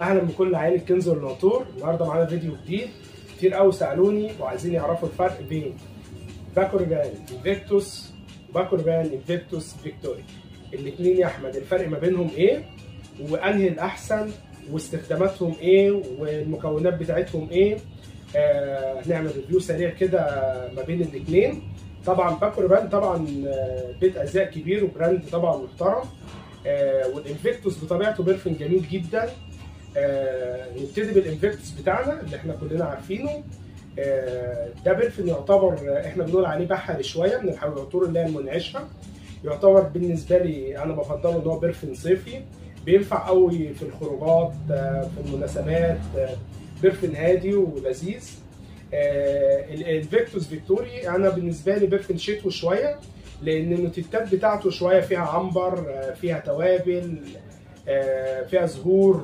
اهلا بكل عائله كنز والناطور. النهارده معانا فيديو جديد. كتير قوي سالوني وعايزين يعرفوا الفرق بين باكوربان انفيكتوس وباكوربان انفيكتوس فيكتوري. الاثنين يا احمد الفرق ما بينهم ايه؟ وانهي الاحسن؟ واستخداماتهم ايه؟ والمكونات بتاعتهم ايه؟ هنعمل ريفيو سريع كده ما بين الاثنين. طبعا باكوربان طبعا بيت ازياء كبير وبراند طبعا محترم. والانفيكتوس بطبيعته بيرفن جميل جدا. نبتدي بالانفيكتوس بتاعنا اللي احنا كلنا عارفينه. ده بيرفن يعتبر احنا بنقول عليه بحري شويه من العطور اللي هي المنعشه. يعتبر بالنسبه لي انا بفضله ان هو بيرفن صيفي، بينفع قوي في الخروجات، في المناسبات. بيرفن هادي ولذيذ. الانفيكتوس فيكتوري انا بالنسبه لي بيرفن شتوي شويه، لان النوتيتات بتاعته شويه فيها عنبر، فيها توابل، فيها زهور.